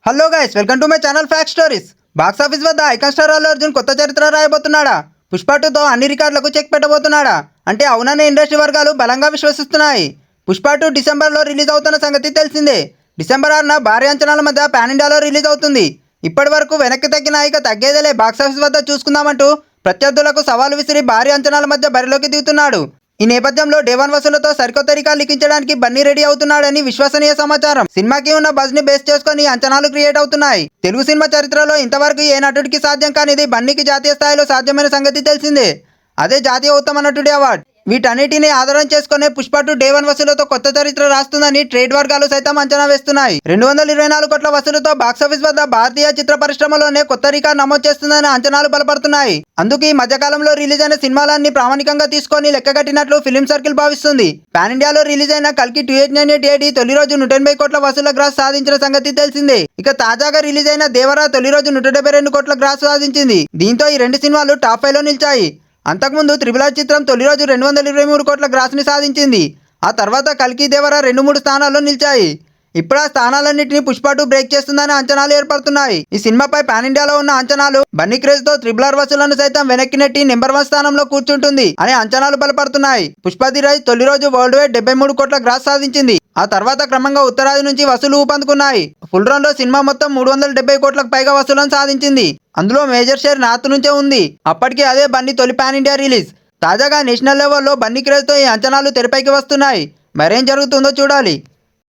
Hello guys, welcome to my channel fact stories. Box office వద్ద icon star Allu Arjun కొత్త చరిత్ర రాయబోతున్నాడా? పుష్ప 2తో అన్ని రికార్డులకు చెక్ పెట్టబోతున్నాడా అంటే అవుననే ఇండస్ట్రీ వర్గాలు బలంగా విశ్వసిస్తున్నాయి. పుష్ప 2 డిసెంబర్లో రిలీజ్ అవుతున్న సంగతి తెలిసిందే. డిసెంబర్ 6న భారీ అంచనాల మధ్య పాన్ ఇండియాలో రిలీజ్ అవుతుంది. ఇప్పటి వరకు వెనక్కి తగ్గిన ఇక తగ్గేదేలే, బాక్స్ ఆఫీస్ వద్ద చూసుకుందామంటూ ప్రత్యర్థులకు సవాలు విసిరి భారీ అంచనాల మధ్య బరిలోకి దిగుతున్నాడు. ఈ నేపథ్యంలో డే 1 వసూళ్లతో సరికొత్త రికార్డు లిఖించడానికి బన్నీ రెడీ అవుతున్నాడని విశ్వసనీయ సమాచారం. సినిమాకి ఉన్న బజ్ ని బేస్ చేసుకుని అంచనాలు క్రియేట్ అవుతున్నాయి. తెలుగు సినిమా చరిత్రలో ఇంతవరకు ఏ నటుడికి సాధ్యం కానిది బన్నీకి జాతీయ స్థాయిలో సాధ్యమైన సంగతి తెలిసిందే. అదే జాతీయ ఉత్తమ నటుడి అవార్డు. వీటన్నిటిని ఆధారం చేసుకునే పుష్ప 2 డే 1 వసూళ్లతో కొత్త చరిత్ర రాస్తుందని ట్రేడ్ వర్గాలు సైతం అంచనా వేస్తున్నాయి. 224 కోట్ల వసూలుతో బాక్సాఫీస్ వద్ద భారతీయ చిత్ర పరిశ్రమలోనే కొత్త రికార్డు నమోదు చేస్తుందని అంచనాలు బలపడుతున్నాయి. అందుకు ఈ మధ్యకాలంలో రిలీజ్ అయిన సినిమాలన్నీ ప్రామాణికంగా తీసుకొని లెక్కగట్టినట్లు ఫిలిం సర్కిల్ భావిస్తుంది. పాన్ ఇండియాలో రిలీజ్ అయిన కల్కి 2898 తొలి రోజు 180 కోట్ల వసూళ్ల గ్రాస్ సాధించిన సంగతి తెలిసిందే. ఇక తాజాగా రిలీజ్ అయిన దేవరా తొలి రోజు 172 కోట్ల గ్రాస్ సాధించింది. దీంతో ఈ రెండు సినిమాలు టాప్ 5లో నిలిచాయి. అంతకుముందు త్రిబుల్ చిత్రం తొలి రోజు 223 కోట్ల గ్రాస్ని సాధించింది. ఆ తర్వాత కల్కి దేవరా 2-3 స్థానాల్లో నిలిచాయి. ఇప్పుడు ఆ స్థానాలన్నింటినీ పుష్ప 2 బ్రేక్ చేస్తుందని అంచనాలు ఏర్పడుతున్నాయి. ఈ సినిమాపై పాన్ ఇండియాలో ఉన్న అంచనాలు బన్నీ క్రేజ్ తో త్రిబుల్ వసూళ్లను సైతం వెనక్కి నెట్టి నెంబర్ 1 స్థానంలో కూర్చుంటుంది అనే అంచనాలు బలపడుతున్నాయి. పుష్ప ది రైజ్ తొలి రోజు వరల్డ్ వైడ్ 73 కోట్ల గ్రాస్ సాధించింది. ఆ తర్వాత క్రమంగా ఉత్తరాది నుంచి వసూలు ఊపందుకున్నాయి. ఫుల్ రన్ లో సినిమా మొత్తం 370 కోట్లకు పైగా వసూలను సాధించింది. అందులో మేజర్ షేర్ నార్త్ నుంచే ఉంది. అప్పటికే అదే బన్నీ తొలి పాన్ ఇండియా రిలీజ్. తాజాగా నేషనల్ లెవెల్లో బన్నీ క్రేజ్ తో ఈ అంచనాలు తెరపైకి వస్తున్నాయి. మరేం జరుగుతుందో చూడాలి.